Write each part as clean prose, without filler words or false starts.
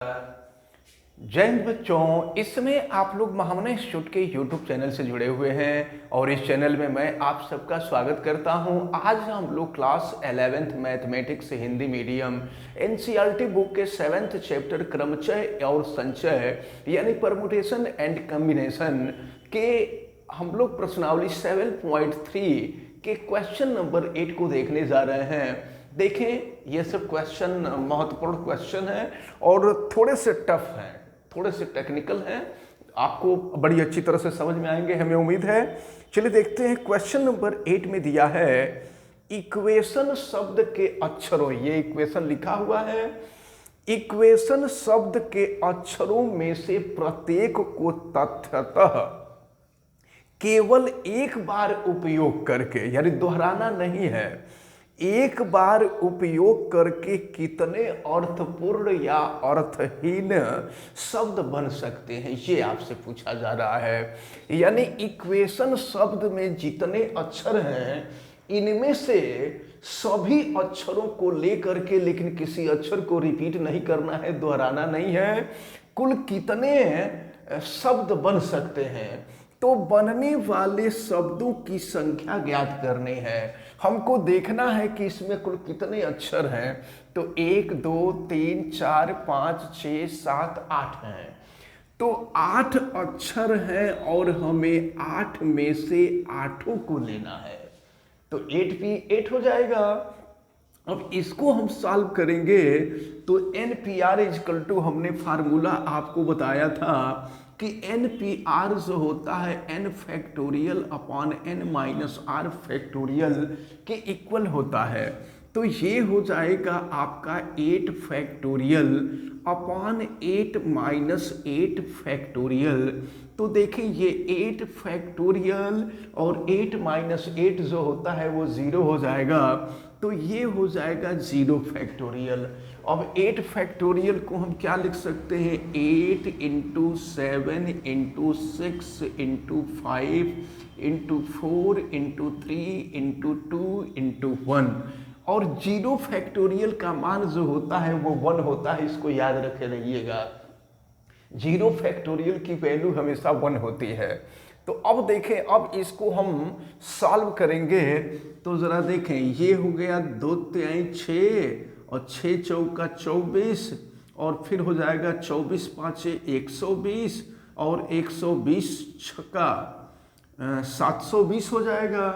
जय हिंद बच्चों, इस समय आप लोग महामना इंस्टीट्यूट के YouTube चैनल से जुड़े हुए हैं और इस चैनल में मैं आप सबका स्वागत करता हूं। आज हम लोग class 11th mathematics Hindi medium NCERT book के 7th चैप्टर क्रमचय और संचय यानी परमुटेशन एंड कॉम्बिनेशन के हम लोग प्रश्नावली 7.3 के क्वेश्चन नंबर 8 को देखने जा रहे हैं। देखें, ये सब क्वेश्चन महत्वपूर्ण क्वेश्चन हैं और थोड़े से टफ हैं, थोड़े से टेक्निकल हैं, आपको बड़ी अच्छी तरह से समझ में आएंगे, हमें उम्मीद है। चलिए देखते हैं। क्वेश्चन नंबर 8 में दिया है इक्वेशन शब्द के अक्षरों, ये इक्वेशन लिखा हुआ है, इक्वेशन शब्द के अक्षरों में से प्रत्येक को तथ्यतः केवल एक बार उपयोग करके, यानी दोहराना नहीं है, एक बार उपयोग करके कितने अर्थपूर्ण या अर्थहीन शब्द बन सकते हैं, ये आपसे पूछा जा रहा है। यानी इक्वेशन शब्द में जितने अक्षर हैं, इनमें से सभी अक्षरों को लेकर के, लेकिन किसी अक्षर को रिपीट नहीं करना है, दोहराना नहीं है, कुल कितने शब्द बन सकते हैं, तो बनने वाले शब्दों की संख्या ज्ञात करनी है। हमको देखना है कि इसमें कुल कितने अक्षर हैं, तो 1 2 3 4 5 6 7 8 हैं, तो 8 अक्षर हैं और हमें 8 में से 8 को लेना है, तो 8 हो जाएगा। अब इसको हम सॉल्व करेंगे तो NPR इक्वल टू, हमने फार्मूला आपको बताया था कि NPR जो होता है n factorial upon n minus R factorial के इक्वल होता है। तो ये हो जाएगा आपका 8 फैक्टोरियल अपॉन 8 माइनस 8 फैक्टोरियल। तो देखें, ये 8 फैक्टोरियल और 8 माइनस 8 जो होता है वो 0 हो जाएगा, तो ये हो जाएगा 0 फैक्टोरियल। अब 8 फैक्टोरियल को हम क्या लिख सकते हैं, 8 into 7 into 6 into 5 into 4 into 3 into 2 into 1, और 0 फैक्टोरियल का मान जो होता है वो 1 होता है, इसको याद रखे रहिएगा। 0 फैक्टोरियल की वैल्यू हमेशा 1 होती है। तो अब देखें, अब इसको हम सॉल्व करेंगे तो ज़रा देखें, ये हो गया 2 3 6 और 6 चौका 24, और फिर हो जाएगा 24 5 120 और 120 छक्का 720 हो जाएगा।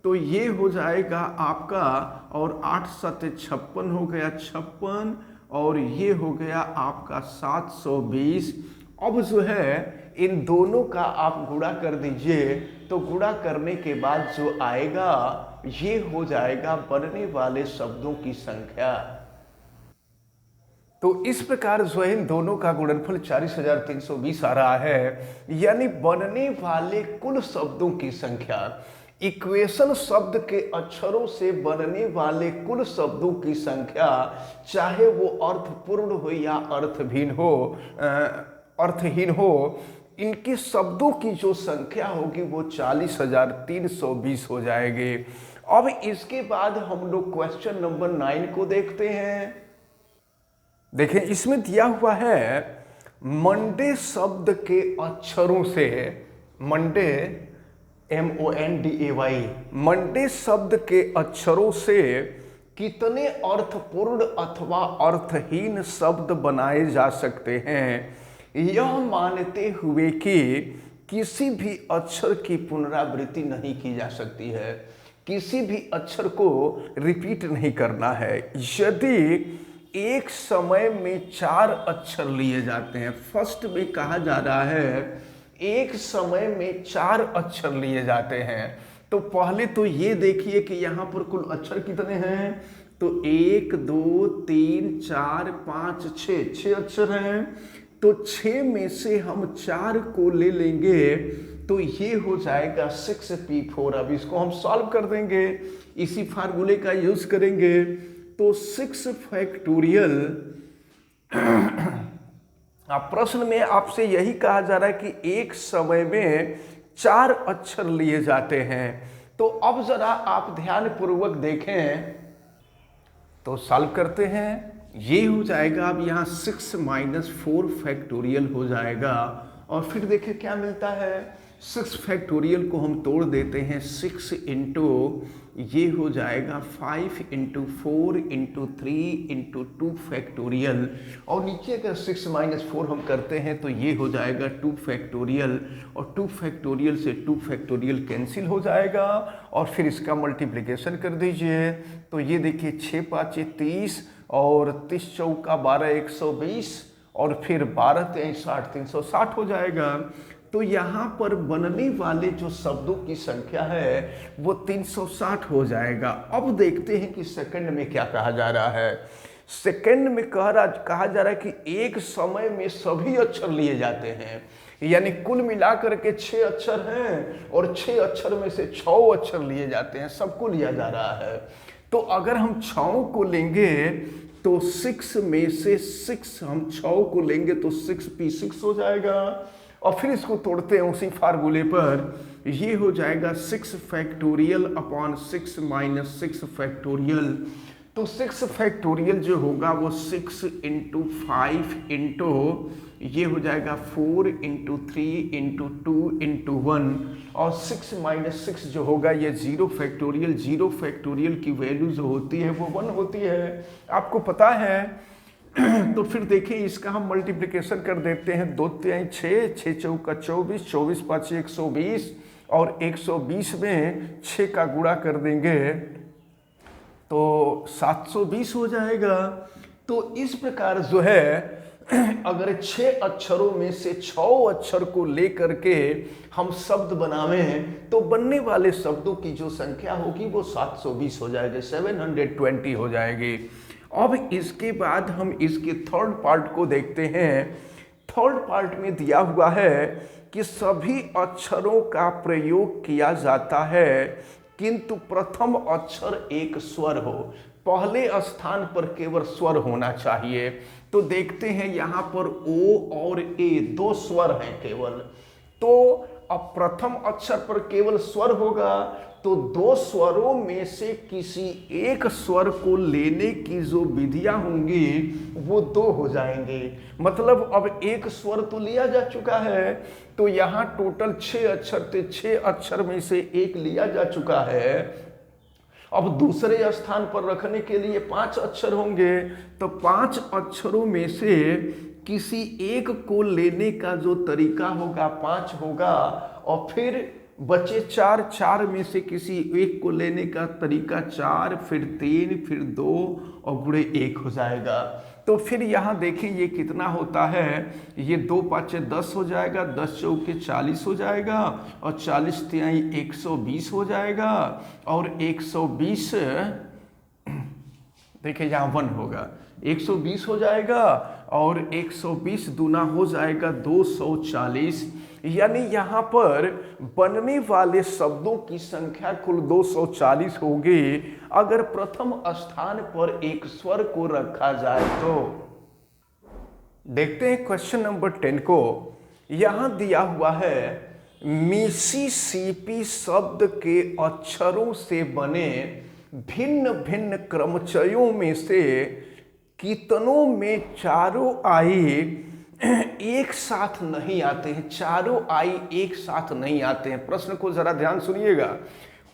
तो ये हो जाएगा आपका, और 8 7 56 हो गया 56, और ये हो गया आपका 720। अब जो है इन दोनों का आप गुणा कर दीजिए, तो गुणा करने के बाद जो आएगा ये हो जाएगा बनने वाले शब्दों की संख्या। तो इस प्रकार जो है इन दोनों का गुणनफल 40,320 आ रहा है, यानी बनने वाले कुल शब्दों की संख्या। इक्वेशन शब्द के अक्षरों से बनने वाले कुल शब्दों की संख्या, चाहे वो अर्थपूर्ण हो या अर्थहीन हो, इनके शब्दों की जो संख्या होगी वो 40,320 हो जाएगी। अब इसके बाद हम लोग क्वेश्चन नंबर 9 को देखते हैं। देखें, इसमें दिया हुआ है मंडे शब्द के अक्षरों से, मंडे MONDAY, मंडे शब्द के अक्षरों से कितने अर्थपूर्ण अथवा अर्थहीन शब्द बनाए जा सकते हैं, यह मानते हुए कि किसी भी अक्षर की पुनरावृत्ति नहीं की जा सकती है, किसी भी अक्षर को रिपीट नहीं करना है। यदि एक समय में 4 अक्षर लिए जाते हैं, फर्स्ट में कहा जा रहा है एक समय में 4 अक्षर लिए जाते हैं, तो पहले तो ये देखिए कि यहाँ पर कुल अक्षर कितने हैं, तो 1 2 3 4 5 6 अक्षर हैं, तो 6 में से हम 4 को ले लेंगे, तो ये हो जाएगा 6p4। अब इसको हम सॉल्व कर देंगे, इसी फार्मूले का यूज करेंगे, तो 6 फैक्टोरियल। प्रश्न में आपसे यही कहा जा रहा है कि एक समय में 4 अक्षर लिए जाते हैं। तो अब जरा आप ध्यान पूर्वक देखें, तो सॉल्व करते हैं। ये हो जाएगा, अब यहाँ 6 माइनस 4 फैक्टोरियल हो जाएगा। और फिर देखिए क्या मिलता है, 6 फैक्टोरियल को हम तोड़ देते हैं, 6 इंटू ये हो जाएगा 5 इंटू 4 इंटू 3 इंटू 2 फैक्टोरियल, और नीचे अगर 6 माइनस 4 हम करते हैं तो ये हो जाएगा 2 फैक्टोरियल, और 2 फैक्टोरियल से 2 फैक्टोरियल कैंसिल हो जाएगा। और फिर इसका मल्टीप्लिकेशन कर दीजिए, तो ये देखिए 6 पाँचे 30 और 30 चौका 12 120 और फिर 12 3 60 360 हो जाएगा। तो यहाँ पर बनने वाले जो शब्दों की संख्या है वो 360 हो जाएगा। अब देखते हैं कि सेकंड में क्या कहा जा रहा है। सेकंड में कहा जा रहा है कि एक समय में सभी अक्षर लिए जाते हैं, यानी कुल मिलाकर के 6 अक्षर हैं और 6 अक्षर में से 6 अक्षर लिए जाते हैं, सबको लिया जा रहा है। तो अगर हम 6 को लेंगे तो 6 में से 6 हम 6 को लेंगे तो 6p6 हो जाएगा। और फिर इसको तोड़ते हैं उसी फार्मूले पर, ये हो जाएगा 6 फैक्टोरियल अपॉन 6 माइनस 6 फैक्टोरियल। तो 6 फैक्टोरियल जो होगा वो 6 इंटू 5 इंटू ये हो जाएगा 4 इंटू 3 इंटू 2 इंटू 1, और 6 माइनस 6 जो होगा ये 0 फैक्टोरियल। 0 फैक्टोरियल की वैल्यू जो होती है वो 1 होती है, आपको पता है। तो फिर देखिए इसका हम मल्टीप्लिकेशन कर देते हैं, 2 3 6, 6 चौका 24, 24 पाँच 120 और 120 में 6 का गुणा कर देंगे तो 720 हो जाएगा। तो इस प्रकार जो है अगर 6 अक्षरों में से 6 अक्षर को लेकर के हम शब्द बनावें तो बनने वाले शब्दों की जो संख्या होगी वो 720 हो जाएगी, 720 हो जाएगी। अब इसके बाद हम इसके थर्ड पार्ट को देखते हैं। थर्ड पार्ट में दिया हुआ है कि सभी अक्षरों का प्रयोग किया जाता है किंतु प्रथम अक्षर एक स्वर हो, पहले स्थान पर केवल स्वर होना चाहिए। तो देखते हैं यहाँ पर ओ और ए 2 स्वर हैं केवल, तो अब प्रथम अक्षर पर केवल स्वर होगा तो 2 स्वरों में से किसी एक स्वर को लेने की जो विधियां होंगी वो 2 हो जाएंगे। मतलब अब एक स्वर तो लिया जा चुका है, तो यहाँ टोटल 6 अक्षर थे, 6 अक्षर में से एक लिया जा चुका है। अब दूसरे स्थान पर रखने के लिए 5 अक्षर होंगे, तो 5 अक्षरों में से किसी एक को लेने का जो तरीका होगा 5 होगा, और फिर बचे 4 में से किसी एक को लेने का तरीका 4, फिर 3, फिर 2 और गुणे 1 हो जाएगा। तो फिर यहाँ देखिए ये कितना होता है, ये 2 5 10 हो जाएगा, 10 चौके 40 हो जाएगा और 40 तिहाई 120 हो जाएगा, और 120 देखिए यहाँ 1 होगा, 120 हो जाएगा और 120 दूना हो जाएगा 240, यानी यहाँ पर बनने वाले शब्दों की संख्या कुल 240 होगी अगर प्रथम स्थान पर एक स्वर को रखा जाए तो। देखते हैं क्वेश्चन नंबर 10 को। यहाँ दिया हुआ है मिसिसिपी शब्द के अक्षरों से बने भिन्न भिन्न क्रमचयों में से कितनों में चारों आई एक साथ नहीं आते हैं। चारों आई एक साथ नहीं आते हैं। प्रश्न को जरा ध्यान सुनिएगा।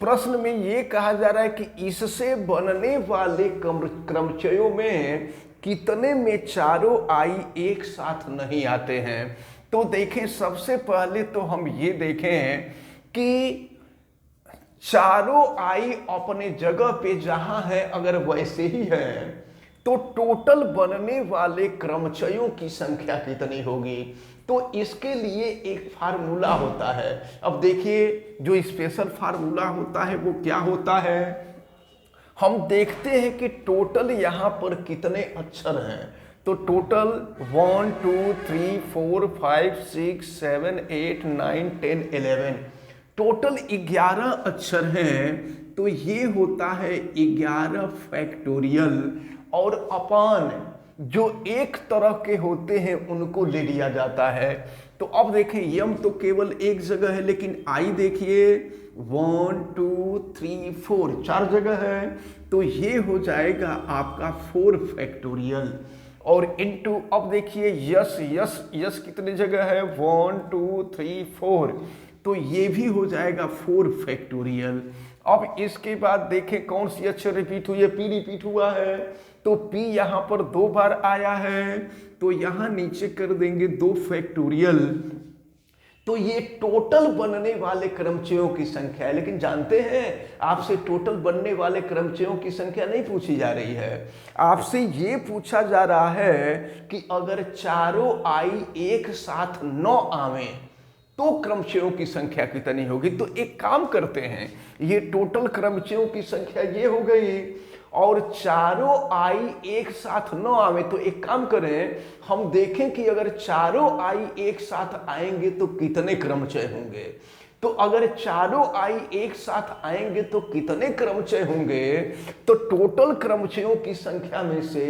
प्रश्न में ये कहा जा रहा है कि इससे बनने वाले क्रमचयों में कितने में चारों आई एक साथ नहीं आते हैं। तो देखें, सबसे पहले तो हम ये देखें कि चारों आई अपने जगह पे जहां है अगर वैसे ही है तो टोटल बनने वाले क्रमचयों की संख्या कितनी होगी। तो इसके लिए एक फार्मूला होता है। अब देखिए जो स्पेशल फार्मूला होता है वो क्या होता है, हम देखते हैं कि टोटल यहाँ पर कितने अक्षर हैं। तो टोटल 1 2 3 4 5 6 7 8 9 10 11 टोटल 11 अक्षर हैं। तो ये होता है 11 फैक्टोरियल और अपान जो एक तरह के होते हैं उनको ले लिया जाता है। तो अब देखिए यम तो केवल एक जगह है, लेकिन आई देखिए 1 2 3 4 4 जगह है, तो ये हो जाएगा आपका 4 फैक्टोरियल। और इनटू अब देखिए यस यस यस कितनी जगह है 1 2 3 4, तो ये भी हो जाएगा 4 फैक्टोरियल। अब इसके बाद देखें कौन सी अक्षर रिपीट हुई है, पी रिपीट हुआ है, तो पी यहाँ पर 2 बार आया है, तो यहाँ नीचे कर देंगे 2 फैक्टोरियल। तो ये टोटल बनने वाले क्रमचयों की संख्या है। लेकिन जानते हैं आपसे टोटल बनने वाले क्रमचयों की संख्या नहीं पूछी जा रही है, आपसे ये पूछा जा रहा है कि अगर चारों आई एक साथ 9 आवे तो क्रमचयों की संख्या कितनी होगी। तो एक काम करते हैं, ये टोटल क्रमचयों की संख्या ये हो गई, और चारों आई एक साथ 9 आवे, तो एक काम करें हम देखें कि अगर चारों आई एक साथ आएंगे तो कितने क्रमचय होंगे। तो अगर चारों आई एक साथ आएंगे तो कितने क्रमचय होंगे, तो टोटल क्रमचयों की संख्या में से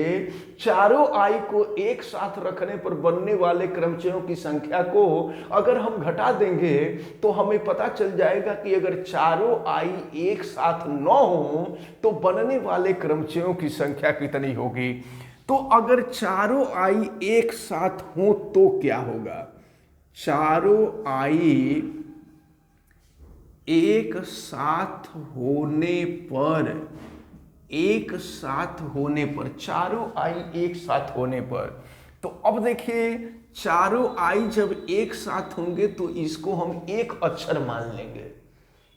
चारों आई को एक साथ रखने पर बनने वाले क्रमचयों की संख्या को अगर हम घटा देंगे तो हमें पता चल जाएगा कि अगर चारों आई एक साथ 9 हो तो बनने वाले क्रमचयों की संख्या कितनी होगी। तो अगर चारों आई एक साथ हो तो क्या होगा, चारों आई एक साथ होने पर, एक साथ होने पर, चारों आई एक साथ होने पर, तो अब देखिए चारों आई जब एक साथ होंगे तो इसको हम एक अक्षर मान लेंगे।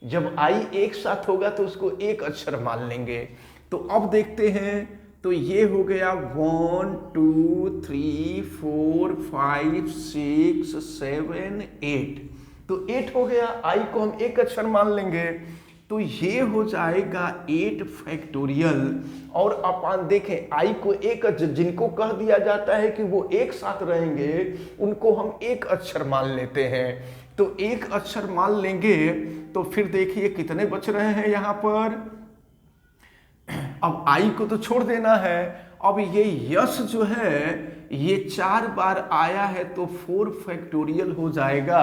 जब आई एक साथ होगा तो उसको एक अक्षर मान लेंगे। तो अब देखते हैं, तो ये हो गया 1 2 3 4 5 6 7 8, तो 8 हो गया, आई को हम एक अक्षर मान लेंगे, तो ये हो जाएगा 8 फैक्टोरियल। और अपन देखें आई को एक जिनको कह दिया जाता है कि वो एक साथ रहेंगे उनको हम एक अक्षर मान लेते हैं, तो एक अक्षर मान लेंगे। तो फिर देखिए कितने बच रहे हैं यहाँ पर, अब आई को तो छोड़ देना है। अब ये यस जो है ये 4 बार आया है तो 4 फैक्टोरियल हो जाएगा,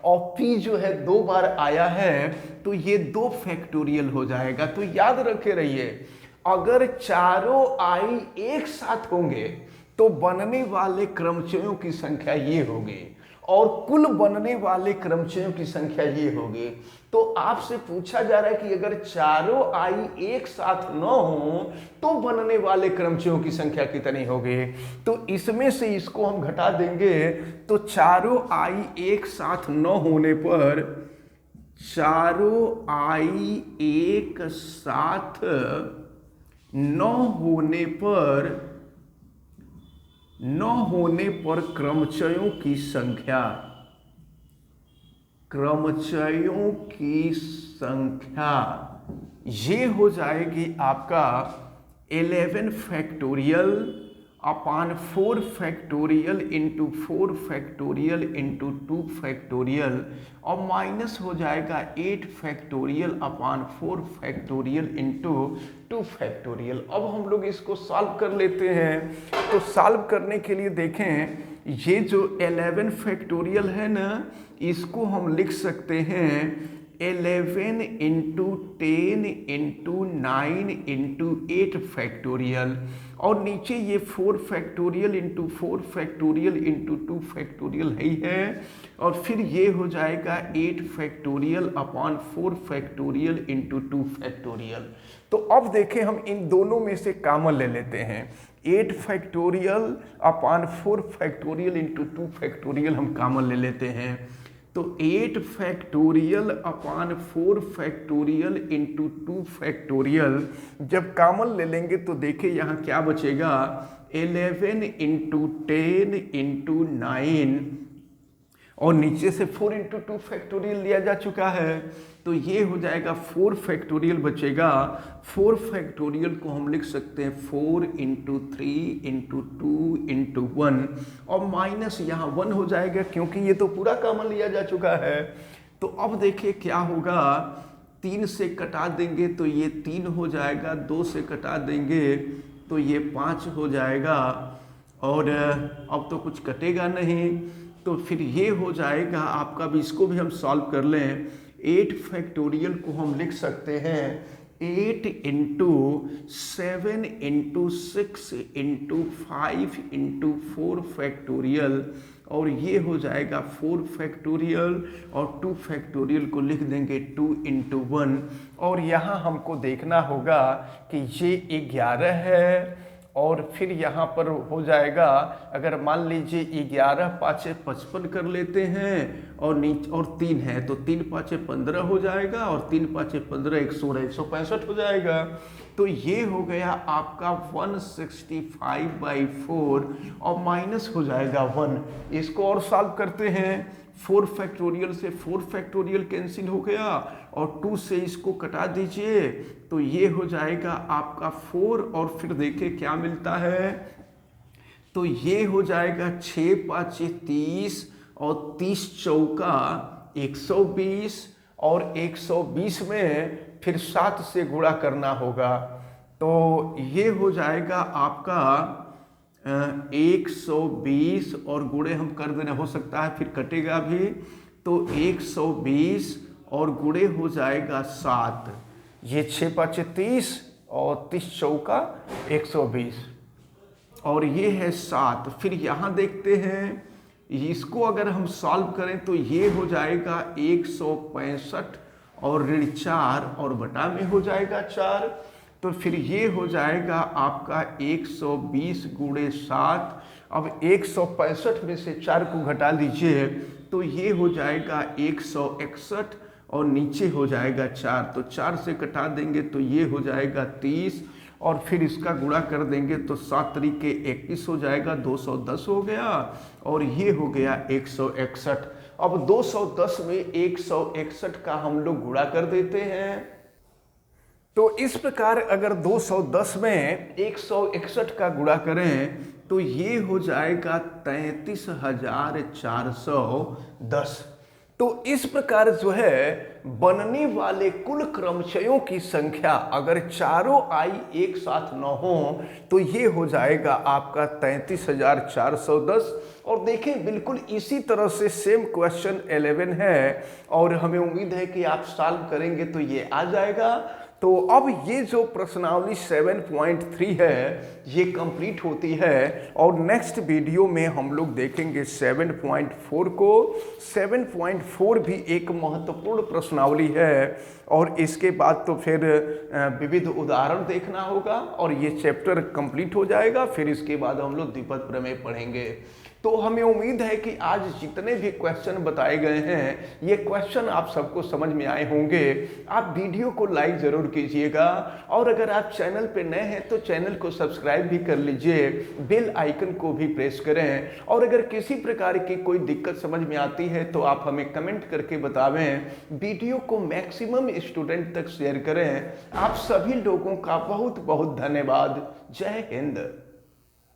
और पी जो है 2 बार आया है तो ये 2 फैक्टोरियल हो जाएगा। तो याद रखे रहिए, अगर चारों आई एक साथ होंगे तो बनने वाले क्रमचयों की संख्या ये होगी, और कुल बनने वाले क्रमचयों की संख्या ये होगी। तो आपसे पूछा जा रहा है कि अगर चारों आई एक साथ 9 हो तो बनने वाले क्रमचयों की संख्या कितनी होगी। तो इसमें से इसको हम घटा देंगे, तो चारों आई एक साथ 9 होने पर, चारों आई एक साथ 9 होने पर, 9 होने पर क्रमचयों की संख्या, क्रमचयों की संख्या ये हो जाएगी आपका 11 फैक्टोरियल अपान 4 factorial into 4 factorial into 2 factorial, और माइनस हो जाएगा 8 फैक्टोरियल अपान 4 फैक्टोरियल इंटू 2 फैक्टोरियल। अब हम लोग इसको सॉल्व कर लेते हैं। तो सॉल्व करने के लिए देखें, ये जो 11 फैक्टोरियल है ना, इसको हम लिख सकते हैं 11 इंटू 10 इंटू 9 इंटू 8 फैक्टोरियल, और नीचे ये 4 factorial into 4 factorial into 2 factorial ही है, और फिर ये हो जाएगा 8 factorial upon 4 factorial into 2 factorial. तो अब देखें हम इन दोनों में से कॉमन ले लेते हैं, 8 factorial upon 4 factorial into 2 factorial हम कॉमन ले लेते हैं। तो 8 factorial upon 4 factorial into 2 factorial जब कॉमन ले लेंगे तो देखिए यहाँ क्या बचेगा, 11 इंटू 10 इंटू 9, और नीचे से 4 इंटू 2 फैक्टोरियल लिया जा चुका है, तो ये हो जाएगा 4 फैक्टोरियल बचेगा। 4 फैक्टोरियल को हम लिख सकते हैं 4 इंटू 3 इंटू 2 इंटू 1, और माइनस यहाँ 1 हो जाएगा क्योंकि ये तो पूरा कॉमन लिया जा चुका है। तो अब देखिए क्या होगा, 3 से कटा देंगे तो ये 3 हो जाएगा, 2 से कटा देंगे तो ये 5 हो जाएगा, और अब तो कुछ कटेगा नहीं, तो फिर ये हो जाएगा आपका भी। इसको भी हम सॉल्व कर लें। 8 फैक्टोरियल को हम लिख सकते हैं 8 into 7 into 6 into 5 into 4 factorial, और ये हो जाएगा 4 फैक्टोरियल, और 2 फैक्टोरियल को लिख देंगे 2 इंटू 1। और यहाँ हमको देखना होगा कि ये 11 है, और फिर यहाँ पर हो जाएगा, अगर मान लीजिए 11 पाँचे 55 कर लेते हैं, और नीचे और 3 है तो 3 पाँचे 15 हो जाएगा, और 3 पाँचे 15 165 हो जाएगा। तो ये हो गया आपका 165/4, और माइनस हो जाएगा 1। इसको और सॉल्व करते हैं। 4 फैक्टोरियल से 4 फैक्टोरियल कैंसिल हो गया, और 2 से इसको कटा दीजिए, तो ये हो जाएगा आपका 4, और फिर देखिए क्या मिलता है। तो ये हो जाएगा 6 पाँचे 30, और 30 चौका 120, और 120 में फिर 7 से गुणा करना होगा। तो ये हो जाएगा आपका 120, और गुणे हम कर देना, हो सकता है फिर कटेगा भी, तो 120 और गुणे हो जाएगा 7। ये 6 पाँचे 30, और 30 चौका 120, और ये है 7। फिर यहाँ देखते हैं, इसको अगर हम सॉल्व करें तो ये हो जाएगा 165, और ऋण 4, और बटा में हो जाएगा 4। तो फिर ये हो जाएगा आपका 120 गुणे 7। अब 165 में से 4 को घटा दीजिए, तो ये हो जाएगा 161, और नीचे हो जाएगा 4, तो 4 से कटा देंगे तो ये हो जाएगा 30, और फिर इसका गुणा कर देंगे तो 7 तरीके 21 हो जाएगा, 210 हो गया, और ये हो गया 161। अब 210 में 161 का हम लोग गुणा कर देते हैं। तो इस प्रकार अगर 210 में 161 का गुणा करें तो ये हो जाएगा 33,410। तो इस प्रकार जो है बनने वाले कुल क्रमचयों की संख्या अगर चारों आई एक साथ न हो तो ये हो जाएगा आपका 33,410। और देखें बिल्कुल इसी तरह से सेम क्वेश्चन 11 है, और हमें उम्मीद है कि आप सॉल्व करेंगे तो ये आ जाएगा। तो अब ये जो प्रश्नावली 7.3 है ये कंप्लीट होती है, और नेक्स्ट वीडियो में हम लोग देखेंगे 7.4 को। 7.4 भी एक महत्वपूर्ण प्रश्नावली है, और इसके बाद तो फिर विविध उदाहरण देखना होगा, और ये चैप्टर कंप्लीट हो जाएगा। फिर इसके बाद हम लोग द्विपद प्रमेय पढ़ेंगे। तो हमें उम्मीद है कि आज जितने भी क्वेश्चन बताए गए हैं ये क्वेश्चन आप सबको समझ में आए होंगे। आप वीडियो को लाइक ज़रूर कीजिएगा, और अगर आप चैनल पे नए हैं तो चैनल को सब्सक्राइब भी कर लीजिए, बेल आइकन को भी प्रेस करें। और अगर किसी प्रकार की कोई दिक्कत समझ में आती है तो आप हमें कमेंट करके बतावें। वीडियो को मैक्सिमम स्टूडेंट तक शेयर करें। आप सभी लोगों का बहुत बहुत धन्यवाद। जय हिंद।